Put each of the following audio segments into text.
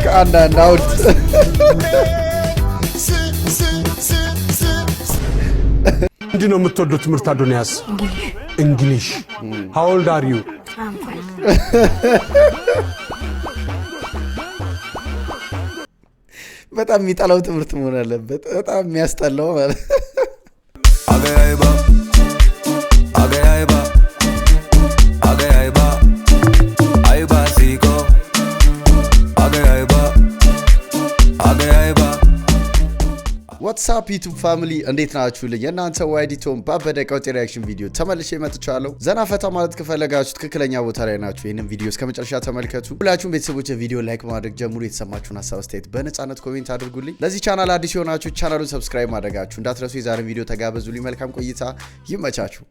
ከአንዳንድ አውድ ምንድን ነው የምትወደው ትምህርት አዶንያስ? እንግሊሽ። How old are you? በጣም የሚጠላው ትምህርት መሆን አለበት። በጣም የሚያስጠላው ማለት ዋትስአፕ ዩቲዩብ ፋሚሊ እንዴት ናችሁልኝ? የእናንተ ዋይዲቶም ባበደ ቀውጤ ሪአክሽን ቪዲዮ ተመልሼ መጥቻለሁ። ዘና ፈታ ማለት ከፈለጋችሁ ትክክለኛ ቦታ ላይ ናችሁ። ይህንን ቪዲዮ እስከ መጨረሻ ተመልከቱ። ሁላችሁም ቤተሰቦች ቪዲዮ ላይክ ማድረግ ጀምሩ። የተሰማችሁን ሀሳብ አስተያየት በነፃነት ኮሜንት አድርጉልኝ። ለዚህ ቻናል አዲስ የሆናችሁ ቻናሉን ሰብስክራይብ ማድረጋችሁ እንዳትረሱ። የዛሬን ቪዲዮ ተጋበዙልኝ። መልካም ቆይታ ይመቻችሁ።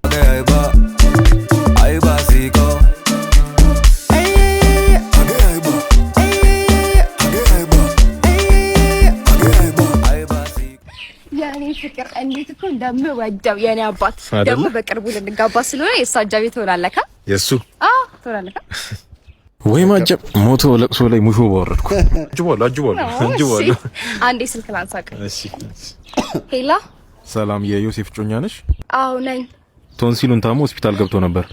ፍቅር እንዴት እኮ እንደምወደው የኔ አባት ደግሞ በቅርቡ ልንጋባ ስለሆነ የእሱ አጃቢ ትሆናለህ። የሱ ትሆናለህ ወይ ማጀብ ሞቶ ለቅሶ ላይ ሙሾ ባወረድኩ አጅቧል። አንዴ ስልክ ላንሳቅ። እሺ ሄላ፣ ሰላም የዮሴፍ ጮኛ ነሽ? አዎ ነኝ። ቶንሲሉን ታሞ ሆስፒታል ገብቶ ነበር።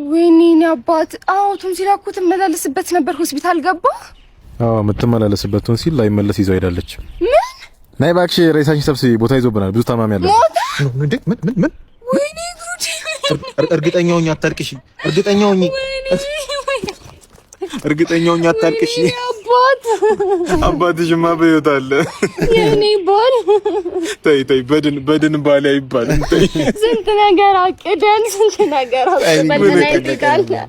ወይኔ የኔ አባት። አዎ ቶንሲል እኮ ትመላለስበት ነበር ሆስፒታል ገባ። አዎ የምትመላለስበት ቶንሲል ላይ መለስ ይዘው ሄዳለች። ናይ ባክሽ ሬሳችን ሰብስቢ፣ ቦታ ይዞብናል። ብዙ ታማሚ አለ። ምን? ወይኔ ጉዲ! እርግጠኛው አታልቅሽ። እርግጠኛው አታልቅሽ። አባትሽማ በሕይወት አለ። የኔ ባል ተይ፣ በድን ባል አይባልም። ተይ፣ ስንት ነገር አቅደን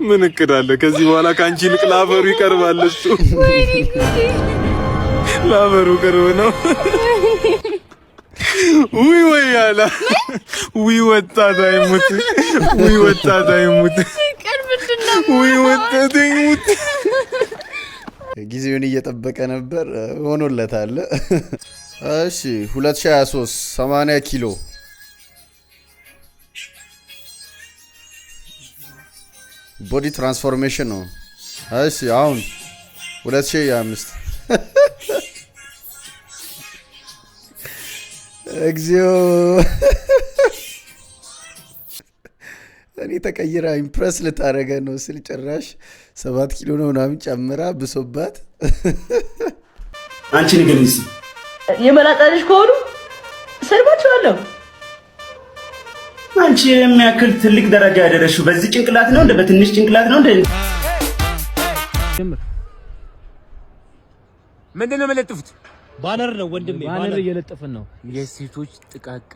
ምን እቅድ አለ? ከዚህ በኋላ ካንቺ ይልቅ ላፈሩ ይቀርባል እሱ። ወይኔ ጉዲ! ላፈሩ ቅርብ ነው። ወይ ያላ ወጣት አይሙት። ወጣት አይሙት። ጊዜውን እየጠበቀ ነበር፣ ሆኖለታል። እሺ 2023 80 ኪሎ ቦዲ ትራንስፎርሜሽን ነው። እሺ አሁን 2025 እግዚኦ እኔ ተቀይራ ኢምፕረስ ልታረገ ነው ስል ጭራሽ 7 ኪሎ ነው ምናምን ጨምራ ብሶባት። አንቺ ንገሪኝ እስኪ የመላጣልሽ ከሆኑ ሰልባችኋለሁ። አንቺ የሚያክል ትልቅ ደረጃ ያደረሽው በዚህ ጭንቅላት ነው እንደ በትንሽ ጭንቅላት ነው እንደ ምንድን ነው የምለጥፉት? ባነር ነው ወንድሜ፣ ባነር እየለጠፈን ነው። የሴቶች ጥቃቅ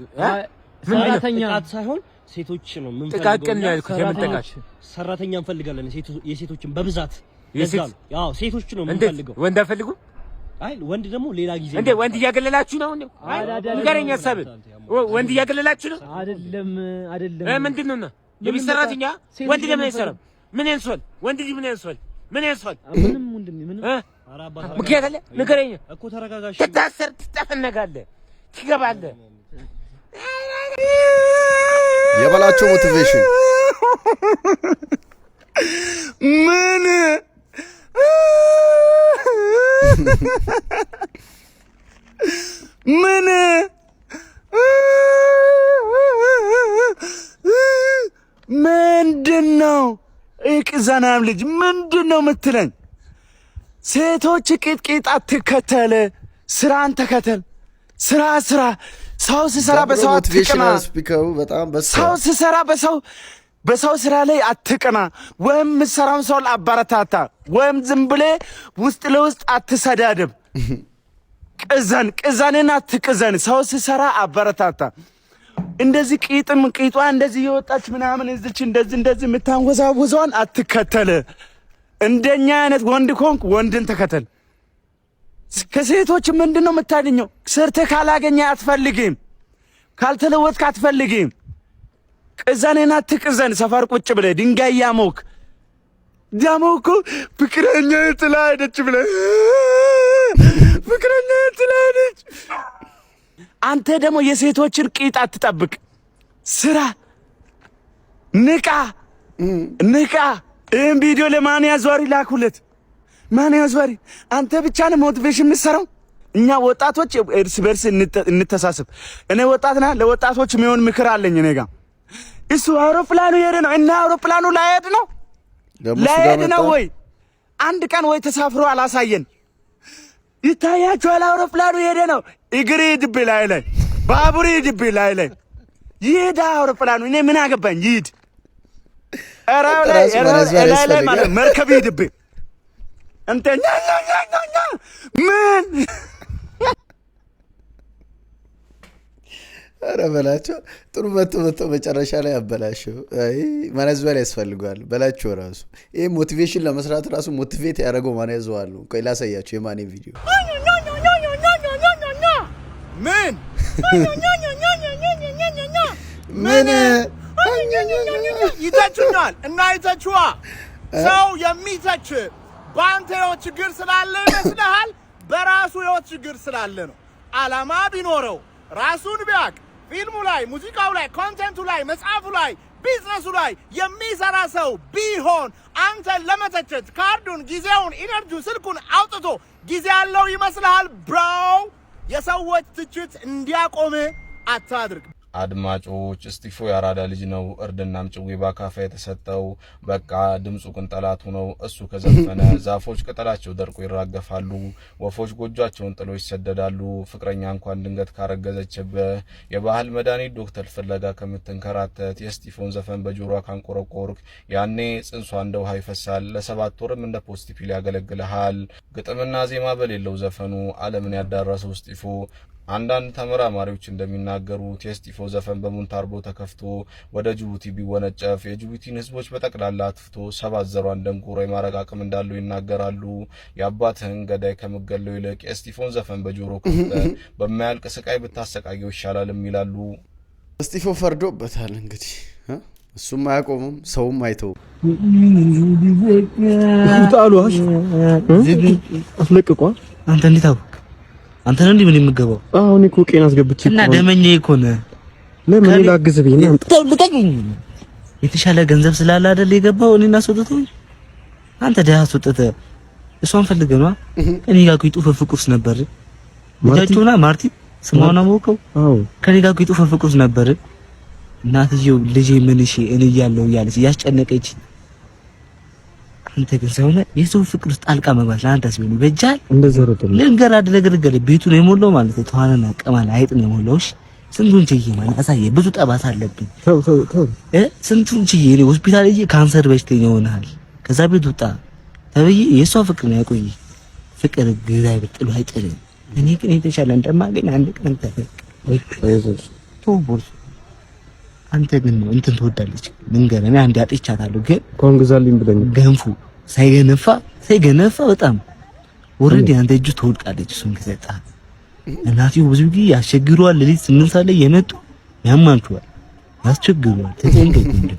ሰራተኛ ሳይሆን ሴቶች ነው ምን ጥቃቅን ነው ያልኩት። የምንጠቃሽ ሰራተኛ እንፈልጋለን። የሴቶችን በብዛት ያው ሴቶች ነው የምንፈልገው። ወንድ አፈልጉ? አይ ወንድ ደግሞ ሌላ ጊዜ እንዴ ወንድ እያገለላችሁ ነው እንዴ? ንገረኝ ሀሳብ። ወንድ እያገለላችሁ ነው? አይደለም ምንድነውና የቤት ሰራተኛ ወንድ ለምን አይሰራም? ምን ያንሷል? ወንድ ልጅ ምን ያንሷል? ምንም ወንድሜ ምንም ምክንያት አለ? ንገረኝ እኮ ተረጋጋሽ። ትታሰር፣ ትጠፈነጋለህ፣ ትገባለህ። የበላቸው ሞቲቬሽን ምን ምንድነው? እቅዘናም ልጅ ምንድነው የምትለኝ? ሴቶች ቂጥቂጥ አትከተል፣ ስራን ተከተል። ስራ ሰው ሲሰራ በሰው አትቅና። ሰው ሲሰራ በሰው ስራ ላይ አትቅና። ወይም የምትሰራውን ሰው አበረታታ፣ ወይም ዝም ብለህ ውስጥ ለውስጥ አትሰዳደብ። ቅዘንን አትቅዘን። ሰው ሲሰራ አበረታታ። እንደዚህ ቂጧ እንደዚህ የወጣች ምናምን እዚች እንደዚህ የምታንወዛውዘዋን አትከተል። እንደኛ አይነት ወንድ ኮንክ ወንድን ተከተል። ከሴቶች ምንድነው የምታገኘው? ሰርተህ ካላገኘ አትፈልግም፣ ካልተለወጥክ አትፈልግም። ቅዘኔን አትቅዘን። ሰፈር ቁጭ ብለህ ድንጋይ ያሞክ ደግሞ እኮ ፍቅረኛ ጥላ ሄደች ብለህ ፍቅረኛ ጥላ ሄደች። አንተ ደግሞ የሴቶችን ቂጥ አትጠብቅ። ስራ፣ ንቃ። ይህን ቪዲዮ ለማን ያዟሪ ላኩለት። ማን ያስፈሪ? አንተ ብቻ ነህ ሞቲቬሽን የምትሰራው። እኛ ወጣቶች እርስ በርስ እንተሳሰብ። እኔ ወጣት ነኝ፣ ለወጣቶች የሚሆን ምክር አለኝ እኔ ጋር። እሱ አውሮፕላኑ ሄደ ነው እና አውሮፕላኑ ላይሄድ ነው ወይ? አንድ ቀን ወይ ተሳፍሮ አላሳየን። ይታያችኋል፣ አውሮፕላኑ ሄደ ነው። እግሪ ድብ ላይ ባቡሪ ድብ ላይ ይሄዳ አውሮፕላኑ። እኔ ምን አገባኝ? ይሄድ እራው ላይ ማለት መርከብ ይድብ እንተኛ ምን ኧረ በላቸው። ጥሩ መቶ መጨረሻ ላይ አበላሸው። አይ ማነዝበል ያስፈልጋል በላቸው። ራሱ ይሄ ሞቲቬሽን ለመስራት ራሱ ሞቲቬት ያደረገው ማነዝዋል ነው። ቆይ ላሳያችሁ የማኔ ቪዲዮ። ምን ይተችኛል እና ይተችዋ ሰው የሚተች በአንተ ህይወት ችግር ስላለ ይመስልሃል? በራሱ ህይወት ችግር ስላለ ነው። ዓላማ ቢኖረው ራሱን ቢያቅ ፊልሙ ላይ፣ ሙዚቃው ላይ፣ ኮንቴንቱ ላይ፣ መጽሐፉ ላይ፣ ቢዝነሱ ላይ የሚሰራ ሰው ቢሆን አንተን ለመተቸት ካርዱን፣ ጊዜውን፣ ኢነርጂውን፣ ስልኩን አውጥቶ ጊዜ ያለው ይመስልሃል? ብራው የሰዎች ትችት እንዲያቆም አታድርግ። አድማጮች እስጢፎ ያራዳ ልጅ ነው። እርድናም ጭዌ ባካፋ የተሰጠው በቃ ድምፁ ቅንጠላቱ ነው። እሱ ከዘፈነ ዛፎች ቅጠላቸው ደርቆ ይራገፋሉ፣ ወፎች ጎጇቸውን ጥሎ ይሰደዳሉ። ፍቅረኛ እንኳን ድንገት ካረገዘችብህ የባህል መድኃኒት ዶክተር ፍለጋ ከምትንከራተት የእስጢፎን ዘፈን በጆሮዋ ካንቆረቆርክ ያኔ ጽንሷ እንደ ውሃ ይፈሳል። ለ7 ወርም እንደ ፖስት ፒል ያገለግልሃል። ግጥምና ዜማ በሌለው ዘፈኑ ዓለምን ያዳረሰው እስጢፎ አንዳንድ ተመራማሪዎች እንደሚናገሩት የእስጢፎ ዘፈን በሙንታርቦ ተከፍቶ ወደ ጅቡቲ ቢወነጨፍ የጅቡቲን ህዝቦች በጠቅላላ አጥፍቶ 7 ዘሯን ደንቆሮ የማረግ አቅም እንዳለው ይናገራሉ። የአባትህን ገዳይ ከምገለው ይልቅ የእስጢፎን ዘፈን በጆሮ ከፍተህ በማያልቅ ስቃይ ብታሰቃየው ይሻላልም ይላሉ። እስጢፎ ፈርዶበታል እንግዲህ እሱም አያቆምም ሰውም አይተው ጣሉሽ አስለቅቋ አንተ እንዴት አው አንተ ነው እንዴ ምን የምገባው? አሁን እኮ ቄና አስገብቼ እና ደመኛ ይኮነ ለምን ላግዝ ብዬ ነው ተልቀኝ። የተሻለ ገንዘብ ስላለ አይደል የገባው እኔና ሰውተው አንተ ደሃ ሰውተተ እሷን ፈልገህ ነው። እኔ ጋር እኮ ይጡፈ ፍቅርስ ነበር ልጃችሁና ማርቲ ስሟን አወቀው። አዎ ከኔ ጋር እኮ ይጡፈ ፍቅርስ ነበር። እናትየው ልጄ ምን እሺ እኔ እያለሁ እያለች ያስጨነቀች። አንተ ግን ሰውነ የሰው ፍቅር ውስጥ ጣልቃ መግባት ለአንተስ ምን ይበጃል? እንደዚህ ረተለ ልንገር አድረገረገለ ቤቱ ነው የሞላው ማለት ነው። ተዋናና ቀማል አይጥ ነው የሞላውሽ። ስንቱን ችዬ ማለት አሳየ ብዙ ጠባሳ አለብኝ። ተው ስንቱን ችዬ እኔ ሆስፒታል እዬ ካንሰር በሽተኛ ሆነሃል። ከዛ ቤት ወጣ ተብዬ የሷ ፍቅር ነው ያቆይ። ፍቅር ግዛይ ብጥሉ አይጥልም። እኔ ግን የተሻለ እንደማገኝ አንድ ቀን ተፈቅ አይዞሽ ተውቦር አንተ ግን እንትን ትወዳለች ልንገር እኔ አንድ አጥቻታለሁ። ግን ኮንግዛልኝ ብለኝ ገንፉ ሳይገነፋ በጣም ወረዲ አንተ እጁ ትወድቃለች። እሱን ከሰጣ እናቲው ብዙ ጊዜ ያስቸግሯል። ለሊት 8 ሰዓት ላይ የመጡ ያማንቹዋል፣ ያስቸግሯል። ተጨንቀኝ እንዴ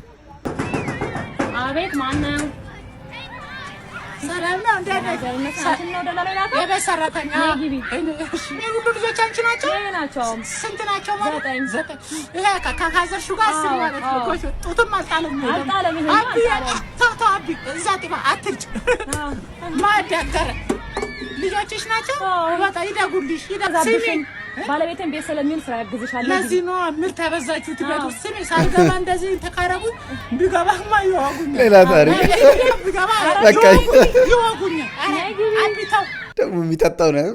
አቤት ማነው ሰላም ነው እንዴ ሰላም ነው ደላላ የቤት ሰራተኛ ግቢ እሺ ሁሉ ልጆች አንቺ ናቸው? ስንት ናቸው ማለት 9 ይሄ ከካዘርሹ ጋር አስር ማለት ነው። ኮሽ ጡትም አልጣለም አቢ እዛት አትልጭ ማዳገረ ልጆችሽ ናቸው። ወጣ ይደጉልሽ ይደጋብሽኝ ባለቤቴን ቤት ስለሚል ስራ ያግዝሻል። ለዚህ ነው ምን ተበዛችሁ ትበዱ ስሜ ሳልገባ እንደዚህ ተካረቡ ቢገባማ ይዋጉኝ ሌላ ታሪክ በቃ ይዋጉኝ አንዲታው ደግሞ የሚጠጣው ነው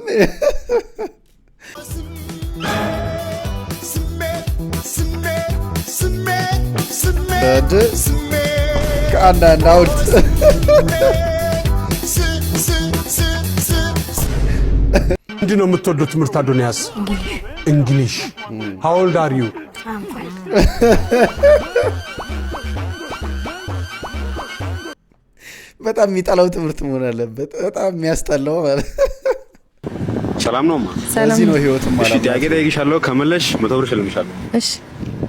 ከአንዳንድ አውድ ምንድን ነው የምትወደው ትምህርት አዶንያስ? እንግሊሽ። how old are you? በጣም የሚጠላው ትምህርት መሆን አለበት። በጣም የሚያስጠላው ማለት ሰላም ነው ማ ስለዚህ ነው ህይወትም ማለት እሺ ጥያቄ ጠይቅሻለሁ ከመለሽ 100 ብር እሸልምሻለሁ።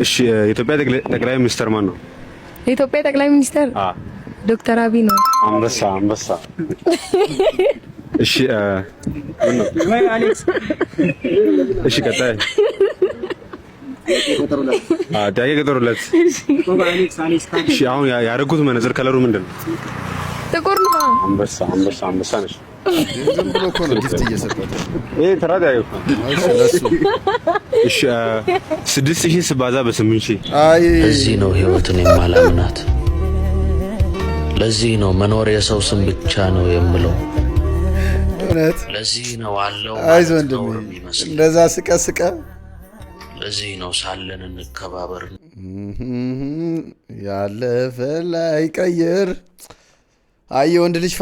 እሺ የኢትዮጵያ ጠቅላይ ሚኒስትር ማን ነው? የኢትዮጵያ ጠቅላይ ሚኒስትር ዶክተር አብይ ነው። አንበሳ እሺ ወይ አሌክስ እሺ ቀጣይ ጥያቄ ቀጠሩለት። እሺ አሁን ያደረጉት መነጽር ከለሩ ምንድን ነው? ጥቁር ነው። አንበሳ ነሽ። ዝም ብሎ እኮ ነው ጊፍት እየሰጠው። ይሄ ተራዳ ያውቃ። እሺ 6000 ስባዛ በ8000 አይ እዚህ ነው ህይወትን የማላምናት። ለዚህ ነው መኖር የሰው ስም ብቻ ነው የምለው። እውነት ለዚህ ነው አለው አይዞህ ወንድሜ እንደዛ ስቀስቀ። ለዚህ ነው ሳለን እንከባበር። ያለፈ ላይ ቀየር። አይ የወንድ ልጅ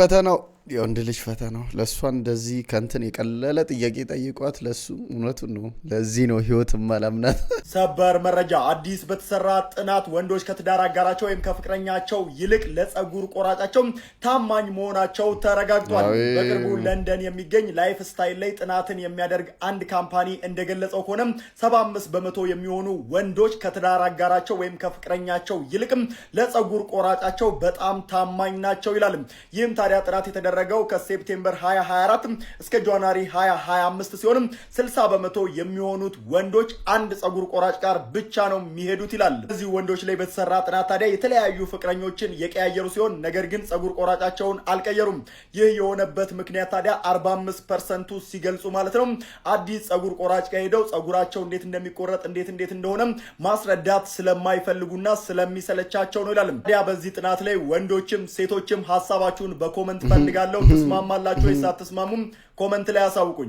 ፈተናው ለሷ እንደዚህ ከንትን የቀለለ ጥያቄ ጠይቋት ለሱ እውነቱን ነው። ለዚህ ነው ህይወት ማላምናት። ሰበር መረጃ። አዲስ በተሰራ ጥናት ወንዶች ከትዳር አጋራቸው ወይም ከፍቅረኛቸው ይልቅ ለጸጉር ቆራጫቸው ታማኝ መሆናቸው ተረጋግጧል። በቅርቡ ለንደን የሚገኝ ላይፍ ስታይል ላይ ጥናትን የሚያደርግ አንድ ካምፓኒ እንደገለጸው ከሆነ 75 በመቶ የሚሆኑ ወንዶች ከትዳር አጋራቸው ወይም ከፍቅረኛቸው ይልቅም ለጸጉር ቆራጫቸው በጣም ታማኝ ናቸው ይላል። ይህም ታዲያ ጥናት የተደረገው ከሴፕቴምበር 2024 እስከ ጃንዋሪ 2025 ሲሆን 60 በመቶ የሚሆኑት ወንዶች አንድ ጸጉር ቆራጭ ጋር ብቻ ነው የሚሄዱት ይላል። እዚህ ወንዶች ላይ በተሰራ ጥናት ታዲያ የተለያዩ ፍቅረኞችን የቀያየሩ ሲሆን ነገር ግን ጸጉር ቆራጫቸውን አልቀየሩም። ይህ የሆነበት ምክንያት ታዲያ 45% ሲገልጹ ማለት ነው አዲስ ጸጉር ቆራጭ ጋር ሄደው ጸጉራቸው እንዴት እንደሚቆረጥ እንዴት እንደሆነ ማስረዳት ስለማይፈልጉና ስለሚሰለቻቸው ነው ይላል። ታዲያ በዚህ ጥናት ላይ ወንዶችም ሴቶችም ሐሳባችሁን በኮሜንት ፈልጋለሁ። ተስማማላችሁ ወይስ አትስማሙም? ኮሜንት ላይ አሳውቁኝ።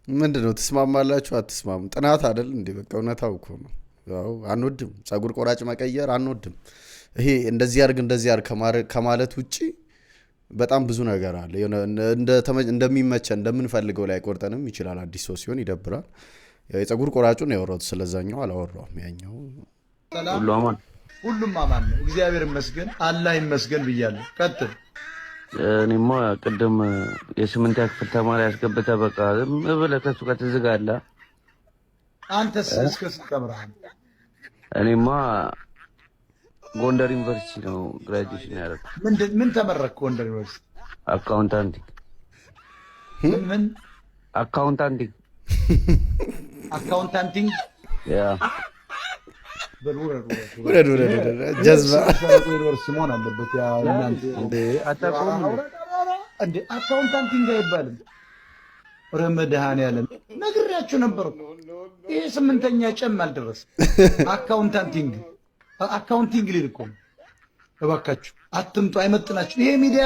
ምንድነው ተስማማላችሁ አትስማሙ? ጥናት አይደል እንዴ? በቃ እውነታው እኮ ነው። ያው አንወድም ጸጉር ቆራጭ መቀየር አንወድም። ይሄ እንደዚህ አርግ ከማለት ውጪ በጣም ብዙ ነገር አለ። እንደሚመቸን እንደምንፈልገው ላይ ቆርጠንም ይችላል። አዲስ ሰው ሲሆን ይደብራል። የጸጉር ቆራጩ ነው ያወራሁት፣ ስለዛኛው አላወራሁም። ያኛው ሁሉም አማን ነው። እግዚአብሔር ይመስገን አላህ ይመስገን ብያለሁ። ቀጥል። እኔማ ቅድም የ8ኛ ክፍል ተማሪ ያስገብተህ በቃ ዝም ብለህ ከሱ ጋር ትዝጋለህ። አንተስ እስከ ስንት ተምረሃል? እኔማ ጎንደር ዩኒቨርሲቲ ነው ግራጁዌሽን ያደረኩት። ምን ተመረቅክ? ጎንደር ዩኒቨርሲቲ አካውንታንቲንግ። ምን አካውንታንቲንግ ያ ወረድ ጀዝባ መሆን አለበት። ያ እናንተ እንደ አካውንታንቲንግ አይባልም። ረመዳን ነግሬያችሁ ነበር። ይሄ 8ኛ ጨም አልደረሰም። አካውንቲንግ ሊል እኮ እባካችሁ አትምጡ፣ አይመጥናችሁ። ይሄ ሚዲያ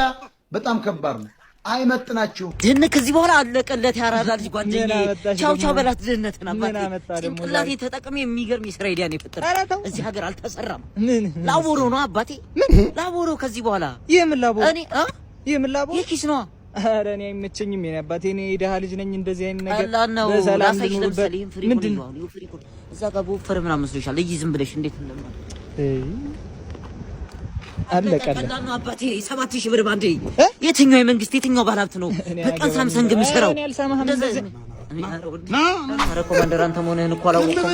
በጣም ከባድ ነው። አይመጥናችሁ። ድህነት ከዚህ በኋላ አለቀለት። ያራዳ ልጅ ጓደኛዬ ቻው በላት። ድህነትን አባቴ ጭንቅላቴ ተጠቅሜ የሚገርም የሥራ አይዲያ ነው የፈጠረው። እዚህ ሀገር አልተሰራም። ላቦሮ ነው አባቴ፣ ላቦሮ ከዚህ በኋላ የምን ላቦሮ? የምን ላቦሮ? የኪስ ነው። ኧረ እኔ አይመቸኝም። የኔ አባቴ እኔ ደሃ ልጅ ነኝ። እንደዚህ አይነት ነገር ነው። ራስሽ ለምሳሌ ምንድን ነው እዛ ጋር በወፈረ ምናምን መስሎሻል? እይ ዝም ብለሽ እንዴት እንደማለት አለቀለ አባቴ 7000 ብር ባንዴ። የትኛው የመንግስት የትኛው ባለሀብት ነው በቀን ሳምሰንግ የሚሰራው? ኧረ ኮማንደር አንተ መሆንህን እኮ አላወቅኩም።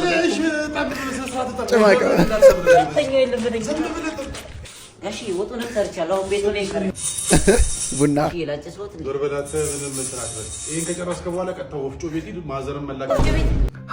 እሺ ወጡን ሰርቻለሁ። አሁን ቤቱ ላይ ቀረ ቡና ይላጨስወት ይሄን ከጨረስከ በኋላ ቀጥታ ወፍጮ ቤት ሂድ። ማዘርን መላክ።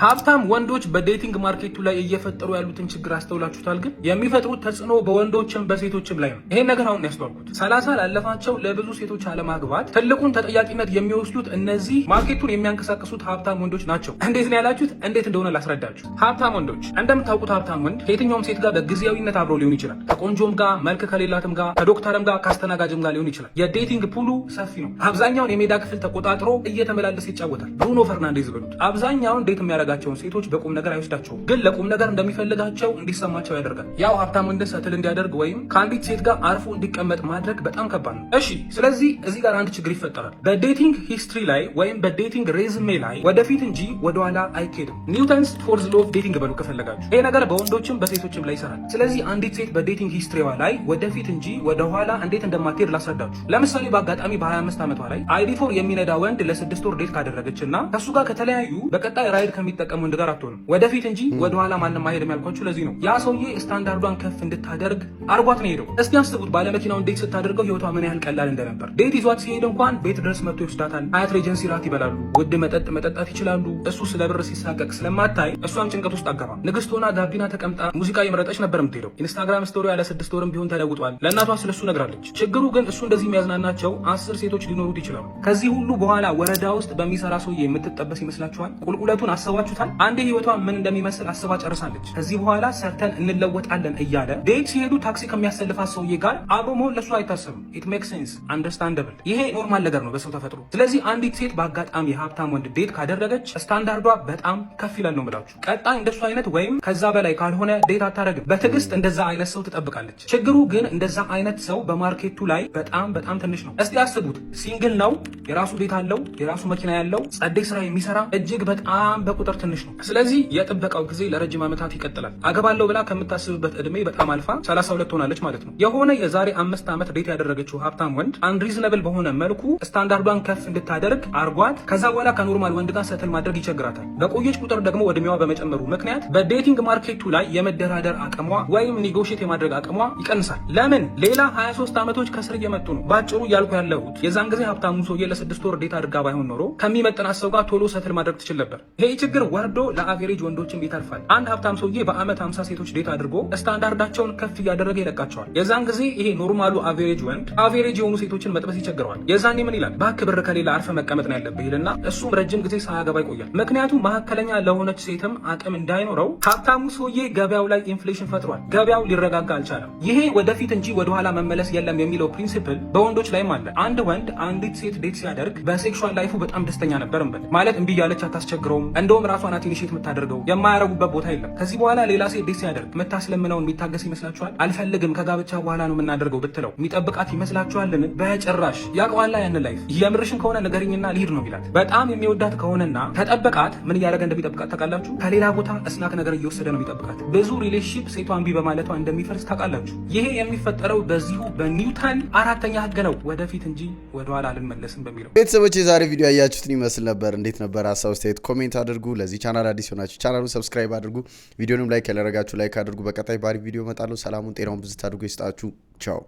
ሀብታም ወንዶች በዴቲንግ ማርኬቱ ላይ እየፈጠሩ ያሉትን ችግር አስተውላችሁታል? ግን የሚፈጥሩት ተጽዕኖ በወንዶችም በሴቶችም ላይ ነው። ይሄን ነገር አሁን ያስተዋልኩት 30 ላለፋቸው ለብዙ ሴቶች አለማግባት ትልቁን ተጠያቂነት የሚወስዱት እነዚህ ማርኬቱን የሚያንቀሳቅሱት ሀብታም ወንዶች ናቸው። እንዴት ነው ያላችሁት? እንዴት እንደሆነ ላስረዳችሁ። ሀብታም ወንዶች እንደምታውቁት ሀብታም ወንድ ከየትኛውም ሴት ጋር በጊዜያዊነት አብሮ ሊሆን ይችላል። ከቆንጆም ጋር፣ መልክ ከሌላትም ጋር፣ ከዶክተርም ጋር፣ ከአስተናጋጅም ጋር ሊሆን ይችላል። የዴቲንግ ፑሉ ሰፊ ነው። አብዛኛውን የሜዳ ክፍል ተቆጣጥሮ እየተመላለሰ ይጫወታል። ብሩኖ ፈርናንዴዝ ብሉት። አብዛኛውን ዴት የሚያደርጋቸውን ሴቶች በቁም ነገር አይወስዳቸውም፣ ግን ለቁም ነገር እንደሚፈልጋቸው እንዲሰማቸው ያደርጋል። ያው ሀብታም ወንድ ሰትል እንዲያደርግ ወይም ከአንዲት ሴት ጋር አርፎ እንዲቀመጥ ማድረግ በጣም ከባድ ነው። እሺ፣ ስለዚህ እዚህ ጋር አንድ ችግር ይፈጠራል። በዴቲንግ ሂስትሪ ላይ ወይም በዴቲንግ ሬዝሜ ላይ ወደፊት እንጂ ወደኋላ አይኬድም። ኒውተንስ ፎርዝ ሎ ኦፍ ዴቲንግ በሉ ከፈለጋችሁ። ይሄ ነገር በወንዶችም በሴቶችም ላይ ይሰራል። ስለዚህ አንዲት ሴት በዴቲንግ ሂስትሪዋ ላይ ወደፊት እንጂ ወደኋላ እንዴት እንደማትሄድ ላስረዳችሁ። ለምሳሌ በአጋጣሚ በ25 ዓመቷ ላይ ID4 የሚነዳ ወንድ ለ6 ወር ዴት ካደረገች እና ከሱ ጋር ከተለያዩ በቀጣይ ራይድ ከሚጠቀሙ ወንድ ጋር አትሆንም ወደፊት እንጂ ወደ ኋላ ማንም አይሄድም ያልኳችሁ ለዚህ ነው። ያ ሰውዬ ስታንዳርዷን ከፍ እንድታደርግ አርጓት ነው ሄደው። እስቲ አስቡት ባለመኪናውን ዴት ስታደርገው ህይወቷ ምን ያህል ቀላል እንደነበር። ዴት ይዟት ሲሄድ እንኳን ቤት ድረስ መጥቶ ይወስዳታል። ሀያት ሬጀንሲ ራት ይበላሉ፣ ውድ መጠጥ መጠጣት ይችላሉ። እሱ ስለ ብር ሲሳቀቅ ስለማታይ እሷም ጭንቀት ውስጥ አገባ። ንግስት ሆና ጋቢና ተቀምጣ ሙዚቃ የመረጠች ነበር የምትሄደው። ኢንስታግራም ስቶሪ ያለ 6 ወርም ቢሆን ተለውጧል። ለእናቷ ስለሱ ነግራለች። ችግሩ ግን እሱ እንደዚህ የሚያዝናናቸው 10 ሴቶች ሊኖሩት ይችላሉ። ከዚህ ሁሉ በኋላ ወረዳ ውስጥ በሚሰራ ሰውዬ የምትጠበስ ይመስላችኋል? ቁልቁለቱን አሰባችሁታል? አንዴ ህይወቷ ምን እንደሚመስል አስባ ጨርሳለች። ከዚህ በኋላ ሰርተን እንለወጣለን እያለ ዴት ሲሄዱ ታክሲ ከሚያሰልፋት ሰውዬ ጋር አብሮ መሆን ለሱ አይታሰብም። ኢት ሜክ ሴንስ አንደርስታንደብል። ይሄ ኖርማል ነገር ነው በሰው ተፈጥሮ። ስለዚህ አንዲት ሴት በአጋጣሚ የሀብታም ወንድ ዴት ካደረገች ስታንዳርዷ በጣም ከፍ ይላል ነው የምላችሁ። ቀጣይ እንደሱ አይነት ወይም ከዛ በላይ ካልሆነ ዴት አታረግም። በትዕግስት እንደዛ አይነት ሰው ትጠብቃለች። ችግሩ ግን እንደዛ አይነት ሰው በማርኬቱ ላይ በጣም ትንሽ ነው። እስቲ አስቡት፣ ሲንግል ነው፣ የራሱ ቤት አለው፣ የራሱ መኪና ያለው፣ ጸደይ ስራ የሚሰራ እጅግ በጣም በቁጥር ትንሽ ነው። ስለዚህ የጥበቃው ጊዜ ለረጅም ዓመታት ይቀጥላል። አገባለሁ ብላ ከምታስብበት እድሜ በጣም አልፋ 32 ሆናለች ማለት ነው። የሆነ የዛሬ 5 ዓመት ዴት ያደረገችው ሀብታም ወንድ አንሪዝነብል በሆነ መልኩ ስታንዳርዷን ከፍ እንድታደርግ አርጓት ከዛ በኋላ ከኖርማል ወንድ ጋር ሰትል ማድረግ ይቸግራታል። በቆየች ቁጥር ደግሞ እድሜዋ በመጨመሩ ምክንያት በዴቲንግ ማርኬቱ ላይ የመደራደር አቅሟ ወይም ኔጎሽት የማድረግ አቅሟ ይቀንሳል። ለምን? ሌላ 23 ዓመቶች ከስር እየመጡ ነው። ባጭሩ እያልኩ ያለሁት የዛን ጊዜ ሀብታሙ ሰውዬ ለ6 ወር ዴት አድርጋ ባይሆን ኖሮ ከሚመጥናት ሰው ጋር ቶሎ ሰትል ማድረግ ትችል ነበር። ይሄ ችግር ወርዶ ለአቬሬጅ ወንዶችም ይተርፋል። አንድ ሀብታም ሰውዬ በአመት 50 ሴቶች ዴት አድርጎ ስታንዳርዳቸውን ከፍ እያደረገ ይለቃቸዋል። የዛን ጊዜ ይሄ ኖርማሉ አቬሬጅ ወንድ አቬሬጅ የሆኑ ሴቶችን መጥበስ ይቸግረዋል። የዛኔ ምን ይላል? ባክ ብር ከሌላ አርፈ መቀመጥ ነው ያለብህ ይልና እሱም ረጅም ጊዜ ሳያገባ ይቆያል። ምክንያቱም መካከለኛ ለሆነች ሴትም አቅም እንዳይኖረው ሀብታሙ ሰውዬ ገበያው ላይ ኢንፍሌሽን ፈጥሯል። ገበያው ሊረጋጋ አልቻለም። ይሄ ወደፊት እንጂ ወደኋላ መመለስ የለም የሚለው ፕሪንሲፕል በወንዶች ላይም አለ። አንድ ወንድ አንዲት ሴት ዴት ሲያደርግ በሴክሹዋል ላይፉ በጣም ደስተኛ ነበር እንበል ማለት እምቢ ያለች አታስቸግረውም። እንደውም ራሷ ናት ኢኒሼት የምታደርገው። የማያረጉበት ቦታ የለም። ከዚህ በኋላ ሌላ ሴት ዴት ሲያደርግ የምታስለምነውን የሚታገስ ይመስላችኋል? አልፈልግም ከጋብቻ በኋላ ነው የምናደርገው ብትለው የሚጠብቃት ይመስላችኋልን? በጭራሽ። ያውቀዋላ ያንን ላይፍ። የምርሽን ከሆነ ንገሪኝና ልሂድ ነው የሚላት። በጣም የሚወዳት ከሆነና ተጠበቃት ምን እያደረገ እንደሚጠብቃት ታውቃላችሁ? ከሌላ ቦታ እስናክ ነገር እየወሰደ ነው የሚጠብቃት። ብዙ ሪሌሽንሺፕ ሴቷ እምቢ በማለቷ እንደሚፈርስ ታውቃላችሁ? ይሄ የሚፈጠረው በዚሁ በኒውተን 4ኛ ህግ ነው። ወደፊት እንጂ ወደኋላ አልመለስም በሚለው። ቤተሰቦች የዛሬ ቪዲዮ ያያችሁትን ይመስል ነበር። እንዴት ነበር? ሀሳብ አስተያየት ኮሜንት አድርጉ። ለዚህ ቻናል አዲስ ሆናችሁ ቻናሉን ሰብስክራይብ አድርጉ። ቪዲዮንም ላይክ ያላረጋችሁ ላይክ አድርጉ። በቀጣይ ባሪ ቪዲዮ እመጣለሁ። ሰላሙን ጤናውን ብዝት አድርጎ ይስጣችሁ። ቻው